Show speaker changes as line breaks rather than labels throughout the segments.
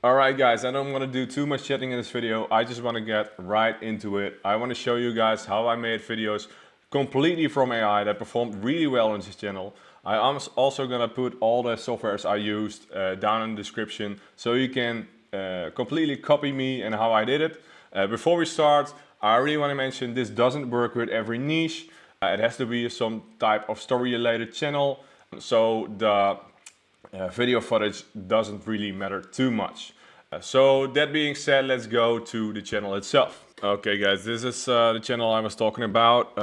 Alright guys, I don't want to do too much chatting in this video. I just want to get right into it. I want to show you guys how I made videos completely from AI that performed really well on this channel. I am also going to put all the softwares I used down in the description so you can completely copy me and how I did it. Before we start, I really want to mention this doesn't work with every niche. It has to be some type of story related channel. So the video footage doesn't really matter too much. So that being said, let's go to the channel itself. Okay guys, this is the channel I was talking about.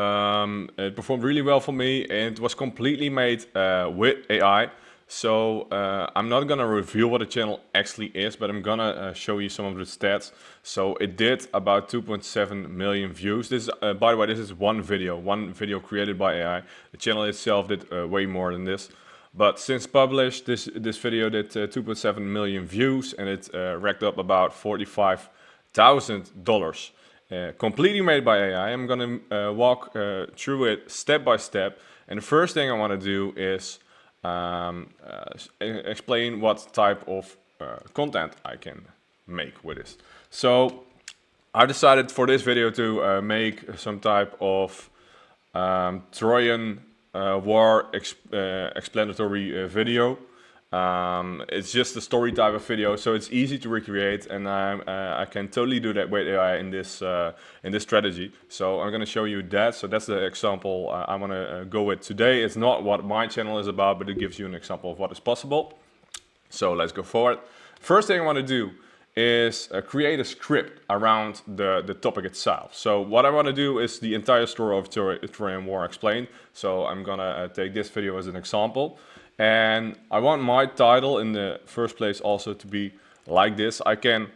It performed really well for me and it was completely made with AI. So I'm not gonna reveal what the channel actually is, but I'm gonna show you some of the stats. So it did about 2.7 million views. This, by the way, this is one video created by AI. The channel itself did way more than this. But since published, this video did 2.7 million views and it racked up about $45,000. Completely made by AI. I'm gonna walk through it step by step. And the first thing I want to do is explain what type of content I can make with this. So I decided for this video to make some type of Trojan war explanatory video. It's just a story type of video, so it's easy to recreate, and I can totally do that with AI in this strategy. So I'm going to show you that. So that's the example I want to go with today. It's not what my channel is about, but it gives you an example of what is possible. So let's go forward. First thing I want to do is create a script around the topic itself. So what I want to do is the entire story of Trojan War explained. So I'm gonna take this video as an example. And I want my title in the first place also to be like this. I can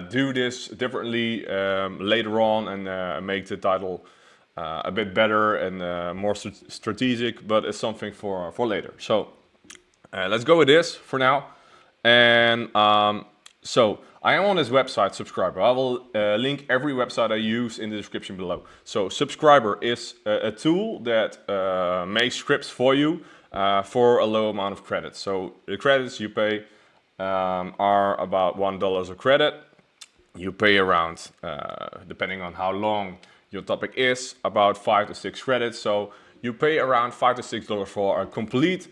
do this differently later on and make the title a bit better and more strategic, but it's something for later. So let's go with this for now. And so I am on this website, Subscriber. I will link every website I use in the description below. So Subscriber is a tool that makes scripts for you for a low amount of credits. So the credits you pay are about $1 a credit. You pay around, depending on how long your topic is, about 5 to 6 credits. So you pay around $5 to $6 for a complete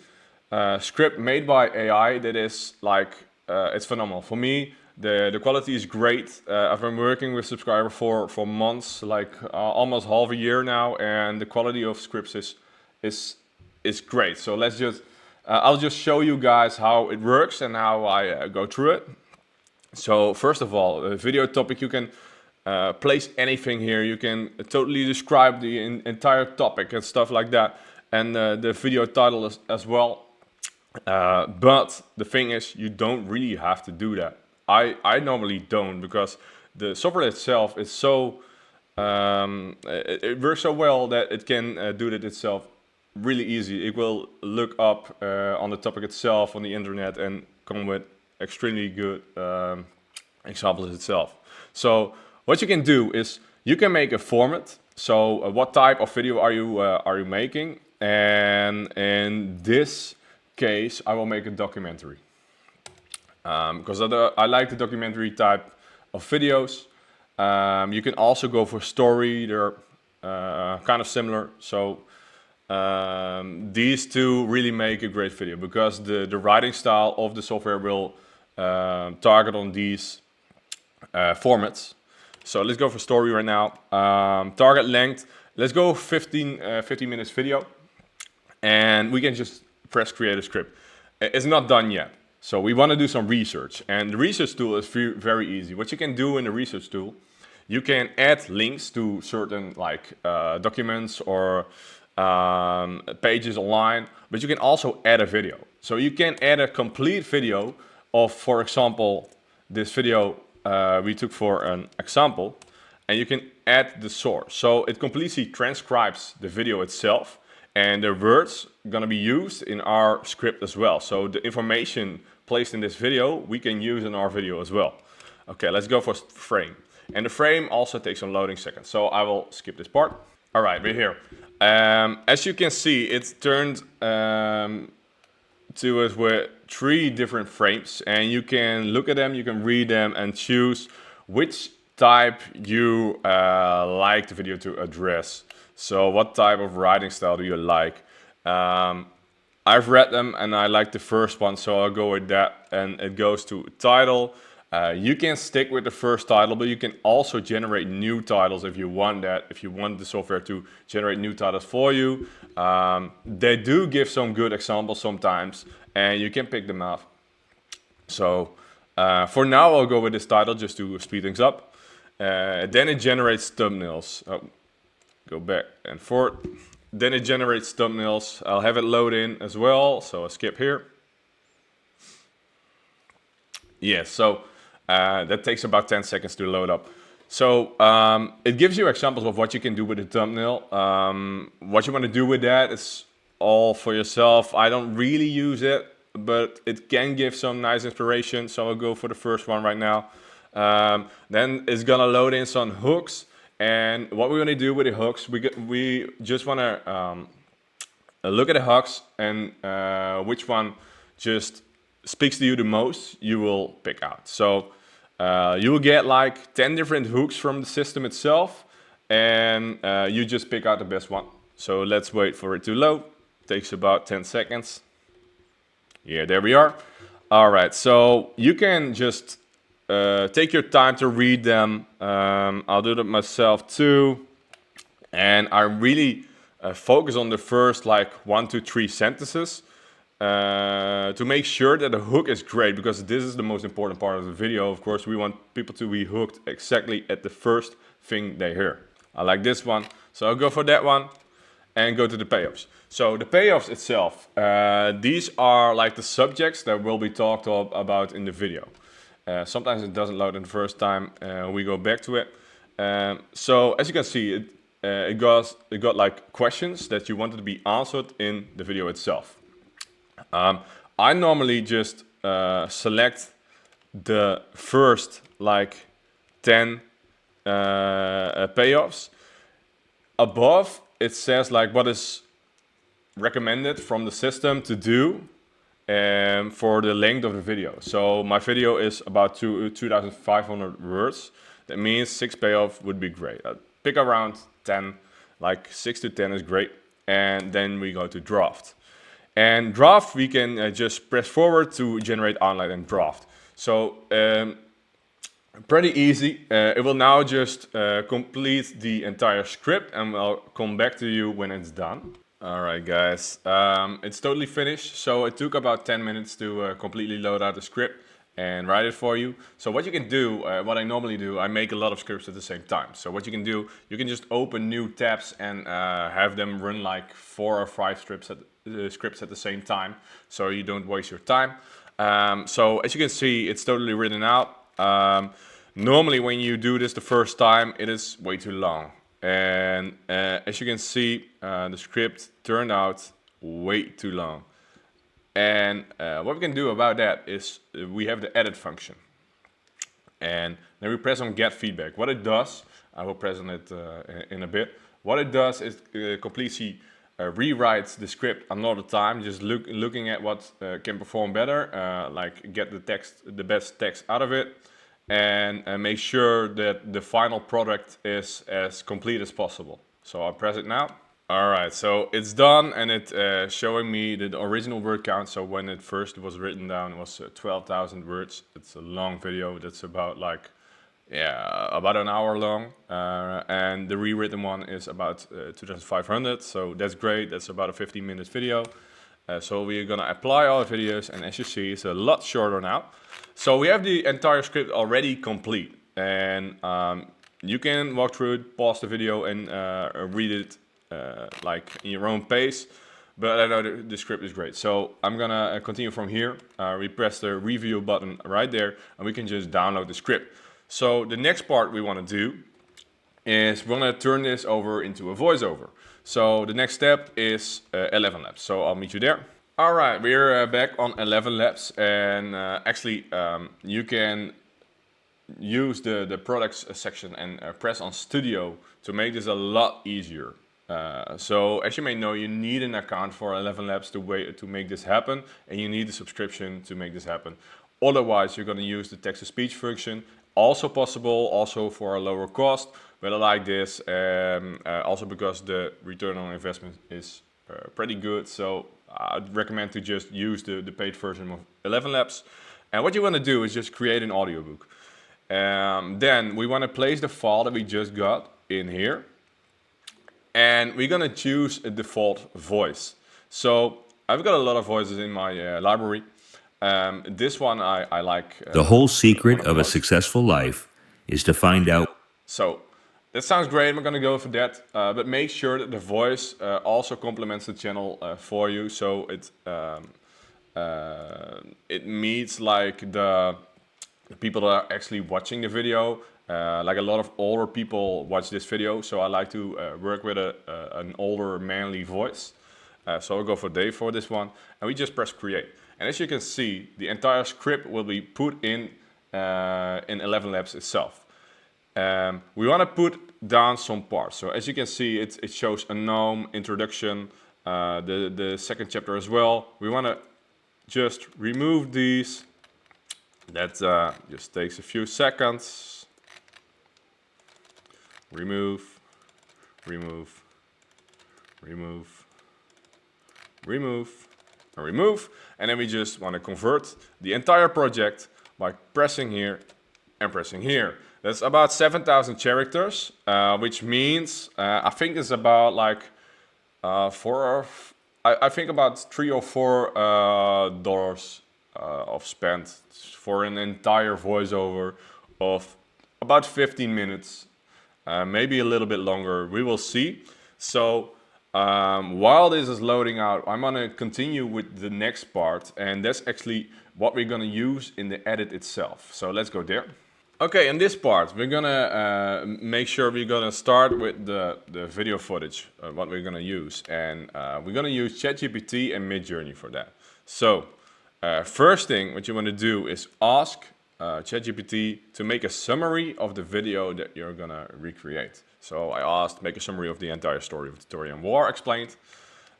script made by AI that is like, it's phenomenal. For me, the quality is great. I've been working with Subscriber for months, like almost half a year now, and the quality of scripts is great. So let's just, I'll just show you guys how it works and how I go through it. So first of all, a video topic, you can place anything here. You can totally describe the entire topic and stuff like that. And the video title as well. But the thing is, you don't really have to do that. I normally don't, because the software itself is so, it works so well that it can do it itself really easy. It will look up on the topic itself on the internet and come with extremely good examples itself. So what you can do is you can make a format. So what type of video are you making? And in this case, I will make a documentary because I like the documentary type of videos. You can also go for story. They're kind of similar. So these two really make a great video because the writing style of the software will target on these formats. So let's go for story right now. Target length, let's go 15 minutes video, and we can just press create a script. It's not done yet. So we want to do some research, and the research tool is very easy. What you can do in the research tool, you can add links to certain like documents or pages online, but you can also add a video. So you can add a complete video of, for example, this video we took for an example, and you can add the source. So it completely transcribes the video itself, and the words gonna be used in our script as well. So the information placed in this video, we can use in our video as well. Okay, let's go for frame. And the frame also takes some loading seconds, so I will skip this part. All right, we're here. As you can see, it's turned to us with 3 different frames, and you can look at them, you can read them, and choose which type you like the video to address. So what type of writing style do you like? I've read them and I like the first one, so I'll go with that, and it goes to title. You can stick with the first title, but you can also generate new titles if you want that, if you want the software to generate new titles for you. They do give some good examples sometimes, and you can pick them up. So for now, I'll go with this title just to speed things up. Then it generates thumbnails. Oh, go back and forth. Then it generates thumbnails. I'll have it load in as well, so I'll skip here. Yes, so that takes about 10 seconds to load up. So it gives you examples of what you can do with a thumbnail. What you want to do with that is all for yourself. I don't really use it, but it can give some nice inspiration. So I'll go for the first one right now. Then it's gonna load in some hooks. And what we're gonna do with the hooks, we just wanna look at the hooks, and which one just speaks to you the most, you will pick out. So you will get like 10 different hooks from the system itself, and you just pick out the best one. So let's wait for it to load. Takes about 10 seconds. Yeah, there we are. All right, so you can just take your time to read them. I'll do that myself too. And I really focus on the first like 1 to 3 sentences to make sure that the hook is great, because this is the most important part of the video. Of course, we want people to be hooked exactly at the first thing they hear. I like this one, so I'll go for that one and go to the payoffs. So the payoffs itself, these are like the subjects that will be talked about in the video. Sometimes it doesn't load in the first time, we go back to it. So as you can see, it got like questions that you wanted to be answered in the video itself. I normally just select the first like 10 payoffs. Above it says like what is recommended from the system to do for the length of the video. So my video is about 2,500 words. That means 6 payoff would be great. I'd pick around 10, like 6 to 10 is great. And then we go to draft. And draft, we can just press forward to generate outline and draft. So pretty easy. It will now just complete the entire script, and I'll come back to you when it's done. Alright guys, it's totally finished. So it took about 10 minutes to completely load out the script and write it for you. So what you can do, what I normally do, I make a lot of scripts at the same time. So what you can do, you can just open new tabs and have them run like 4 or 5 scripts at the same time, so you don't waste your time. So as you can see, it's totally written out. Normally when you do this the first time, it is way too long. And as you can see, the script turned out way too long. And what we can do about that is we have the edit function. And then we press on get feedback. What it does, I will press on it in a bit. What it does is completely rewrites the script another time, just looking at what can perform better, like get the best text out of it, and make sure that the final product is as complete as possible. So I'll press it now. Alright, so it's done, and it's showing me the original word count. So when it first was written down, it was 12,000 words. It's a long video. That's about like, yeah, about an hour long. And the rewritten one is about 2,500. So that's great. That's about a 15-minute video. So we're gonna apply all the videos, and as you see, it's a lot shorter now. So we have the entire script already complete, and you can walk through it, pause the video, and read it like in your own pace. But I know the script is great, so I'm gonna continue from here. We press the review button right there, and we can just download the script. So the next part we want to do is we're gonna turn this over into a voiceover. So the next step is 11 Labs. So I'll meet you there. All right, we're back on 11 Labs, and actually you can use the products section and press on Studio to make this a lot easier. So as you may know, you need an account for 11 Labs to make this happen, and you need a subscription to make this happen. Otherwise, you're going to use the text-to-speech function. Also possible, also for a lower cost, but I like this, also because the return on investment is pretty good. So I'd recommend to just use the paid version of 11 Labs. And what you want to do is just create an audiobook. Then we want to place the file that we just got in here. And we're gonna choose a default voice. So I've got a lot of voices in my library. This one I like.
The whole
one
secret
of the
of a
most.
successful life is to find out.
So that sounds great. We're gonna go for that, but make sure that the voice also complements the channel for you, so it meets like the people that are actually watching the video. Like a lot of older people watch this video, so I like to work with an older manly voice. So I'll go for Dave for this one, and we just press create. And as you can see, the entire script will be put in 11 Labs itself. We want to put down some parts. So as you can see, it shows a gnome, introduction, the second chapter as well. We want to just remove these. That just takes a few seconds. Remove, remove, remove, remove, and remove. And then we just want to convert the entire project by pressing here and pressing here. That's about 7,000 characters, which means I think it's about like I think about $3 or $4 of spent for an entire voiceover of about 15 minutes, maybe a little bit longer. We will see. So while this is loading out, I'm gonna continue with the next part, and that's actually what we're gonna use in the edit itself. So let's go there. Okay, in this part, we're gonna make sure we're gonna start with the video footage, what we're gonna use. And we're gonna use ChatGPT and Midjourney for that. So first thing, what you wanna do is ask ChatGPT to make a summary of the video that you're gonna recreate. So I asked, make a summary of the entire story of the Trojan War explained.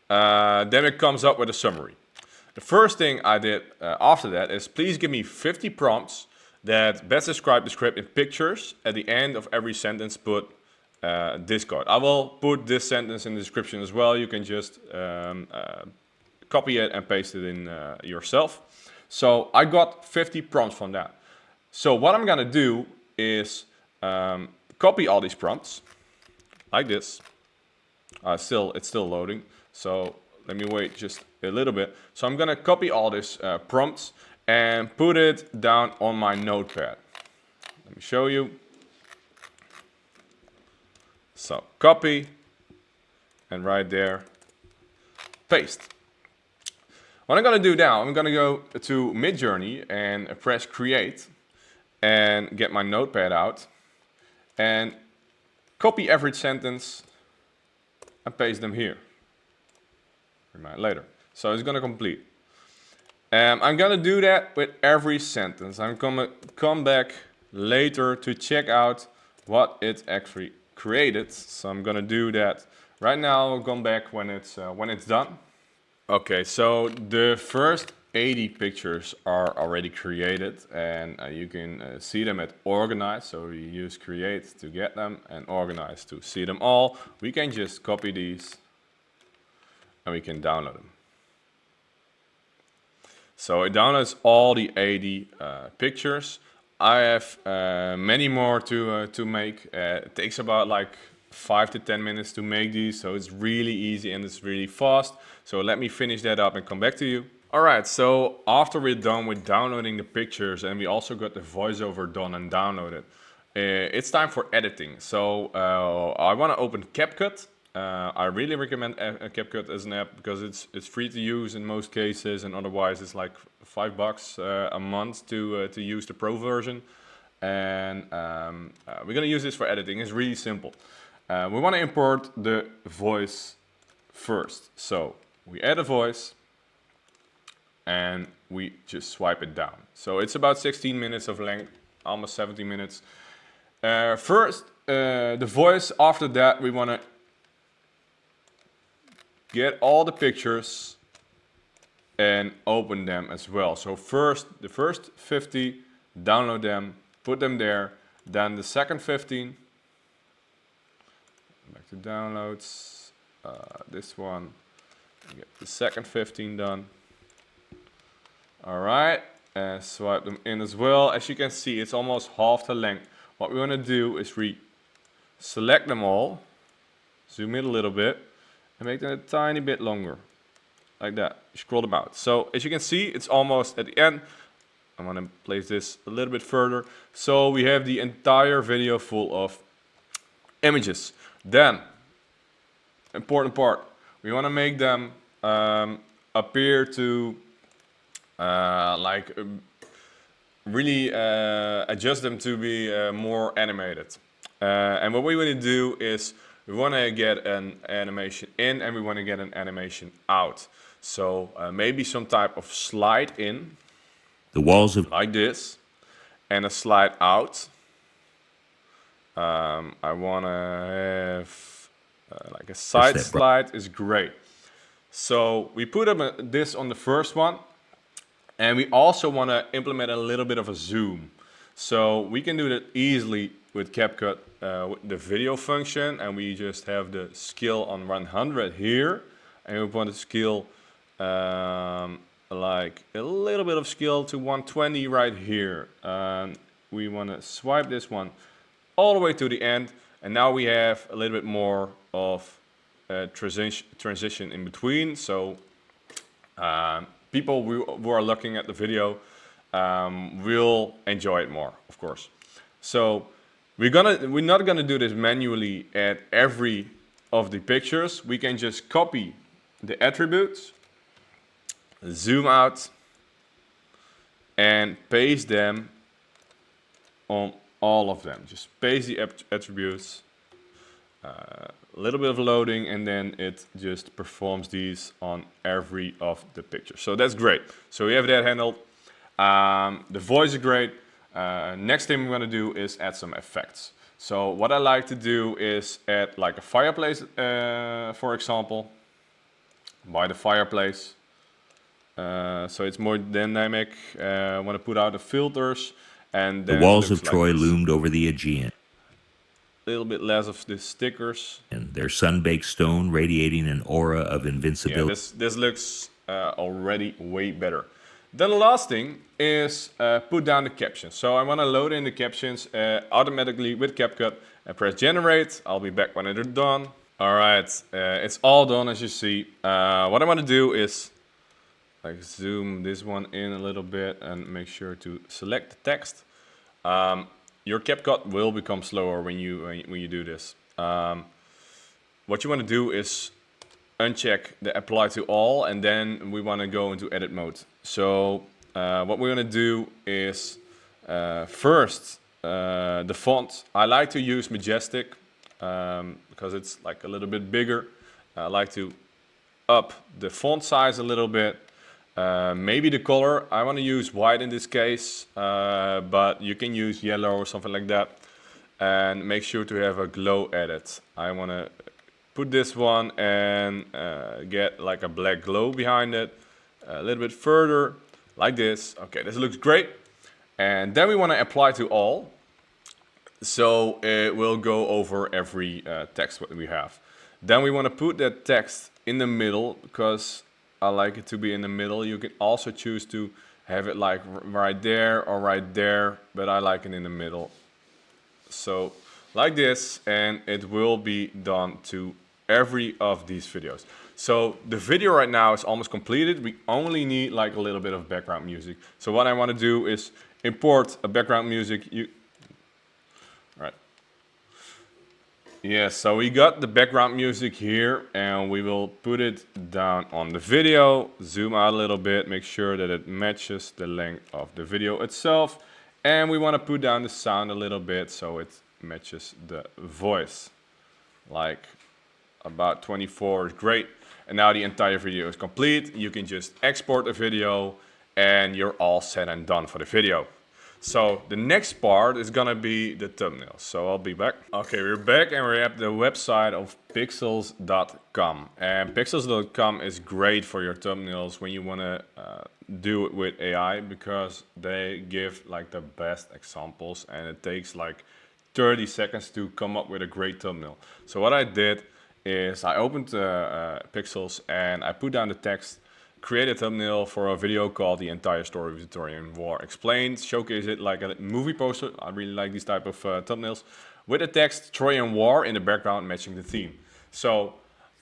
Then it comes up with a summary. The first thing I did after that is please give me 50 prompts that best describe the script in pictures. At the end of every sentence, put this code. I will put this sentence in the description as well. You can just copy it and paste it in yourself. So I got 50 prompts from that. So what I'm gonna do is copy all these prompts like this. It's still loading. So let me wait just a little bit. So I'm gonna copy all these prompts and put it down on my notepad. Let me show you. So copy, and right there, paste. What I'm gonna do now, I'm gonna go to Midjourney and press create and get my notepad out and copy every sentence and paste them here. Remind later. So it's gonna complete. I'm gonna do that with every sentence. I'm gonna come back later to check out what it actually created. So I'm gonna do that right now. I'll come back when it's done. Okay, so the first 80 pictures are already created, and you can see them at organize. So we use create to get them and organize to see them all. We can just copy these and we can download them. So it downloads all the 80 pictures. I have many more to make. It takes about like 5 to 10 minutes to make these, so it's really easy and it's really fast. So let me finish that up and come back to you. Alright, so after we're done with downloading the pictures and we also got the voiceover done and downloaded, it's time for editing. So I want to open CapCut. I really recommend CapCut as an app because it's free to use in most cases, and otherwise it's like $5 a month to use the pro version. And we're gonna use this for editing. It's really simple. We want to import the voice first. So we add a voice and we just swipe it down. So it's about 16 minutes of length, almost 17 minutes. First, the voice. After that, we want to get all the pictures and open them as well. So first, the first 50, download them, put them there. Then the second 15, back to downloads, this one, get the second 15 done. All right, and swipe them in as well. As you can see, it's almost half the length. What we want to do is select them all, zoom in a little bit, and make them a tiny bit longer, like that. Scroll them out. So as you can see, it's almost at the end. I want to place this a little bit further. So we have the entire video full of images. Then, important part, we want to make them appear to really adjust them to be more animated. And what we want to do is we want to get an animation in and we want to get an animation out. So maybe some type of slide in.
The walls of
Like this, and a slide out. I want to have like a side slide is great. So we put this on the first one, and we also want to implement a little bit of a zoom. So we can do that easily with CapCut with the video function, and we just have the scale on 100 here, and we want to scale like a little bit of scale to 120 right here. We want to swipe this one all the way to the end, and now we have a little bit more of a transition in between. So people who are looking at the video will enjoy it more, of course. So we're not gonna do this manually at every of the pictures. We can just copy the attributes, zoom out, and paste them on all of them. Just paste the attributes, a little bit of loading, and then it just performs these on every of the pictures. So that's great. So we have that handled. The voice is great. Next thing we're going to do is add some effects. So what I like to do is add like a fireplace, for example, by the fireplace. So it's more dynamic. I want to put out the filters, and then
the walls of
like
Troy
this.
loomed over the Aegean,
A little bit less of the stickers.
and their sun-baked stone radiating an aura of invincibility.
Yeah, this looks already way better. Then the last thing is put down the captions. So I want to load in the captions automatically with CapCut and press generate. I'll be back when it's done. All right, it's all done as you see. What I want to do is like zoom this one in a little bit and make sure to select the text. Your CapCut will become slower when you do this. What you want to do is uncheck the apply to all, and then we want to go into edit mode. So what we're going to do is first the font. I like to use Majestic because it's like a little bit bigger. I like to up the font size a little bit. Maybe the color, I want to use white in this case, but you can use yellow or something like that. And make sure to have a glow edit. I want to put this one and get like a black glow behind it. A little bit further, like this. Okay, this looks great. And then we want to apply to all. So it will go over every text that we have. Then we want to put that text in the middle because I like it to be in the middle. You can also choose to have it like right there or right there, but I like it in the middle. So like this, and it will be done to every of these videos. So the video right now is almost completed. We only need like a little bit of background music. So what I want to do is import a background music. Right. Yeah, so we got the background music here, and we will put it down on the video, zoom out a little bit, make sure that it matches the length of the video itself, and we want to put down the sound a little bit so it matches the voice. Like about 24 is great, and now the entire video is complete. You can just export the video, and you're all set and done for the video. So the next part is gonna be the thumbnails. So I'll be back. Okay, we're back and we're at the website of pixels.com. And pixels.com is great for your thumbnails when you wanna do it with AI, because they give like the best examples and it takes like 30 seconds to come up with a great thumbnail. So what I did is I opened Pixels and I put down the text, create a thumbnail for a video called The Entire Story of the Trojan War Explained, showcase it like a movie poster. I really like these type of thumbnails, with the text Trojan War in the background matching the theme. So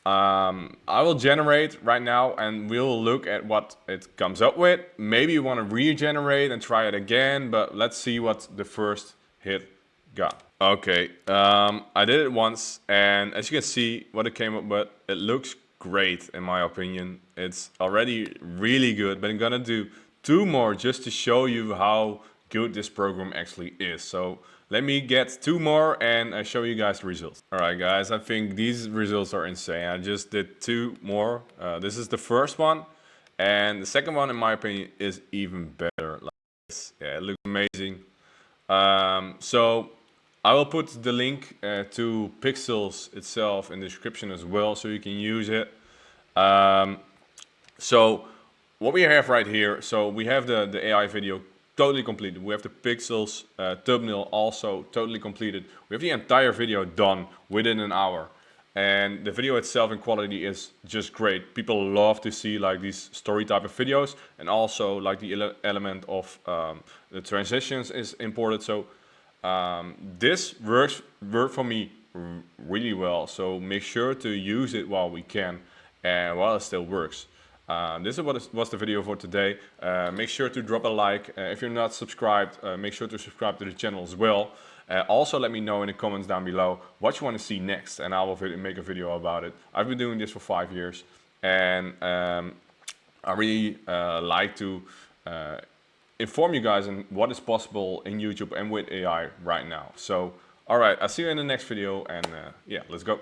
I will generate right now and we'll look at what it comes up with. Maybe you want to regenerate and try it again, but let's see what the first hit got. Okay, I did it once, and as you can see what it came up with, it looks great in my opinion. It's already really good, but I'm gonna do 2 more just to show you how good this program actually is. So let me get 2 more and show you guys the results. Alright guys, I think these results are insane. I just did 2 more. This is the first one, and the second one in my opinion is even better. Like this. Yeah, it looks amazing. So I will put the link to Pixels itself in the description as well, so you can use it. So what we have right here, so we have the AI video totally completed. We have the Pixels thumbnail also totally completed. We have the entire video done within an hour. And the video itself in quality is just great. People love to see like these story type of videos, and also like the element of the transitions is important. So this worked for me really well. So make sure to use it while we can and while it still works. This is what's the video for today. Make sure to drop a like. If you're not subscribed, make sure to subscribe to the channel as well. Also let me know in the comments down below what you want to see next, and I will make a video about it. I've been doing this for 5 years, and I really like to inform you guys on what is possible in YouTube and with AI right now. So alright, I'll see you in the next video, and yeah, let's go.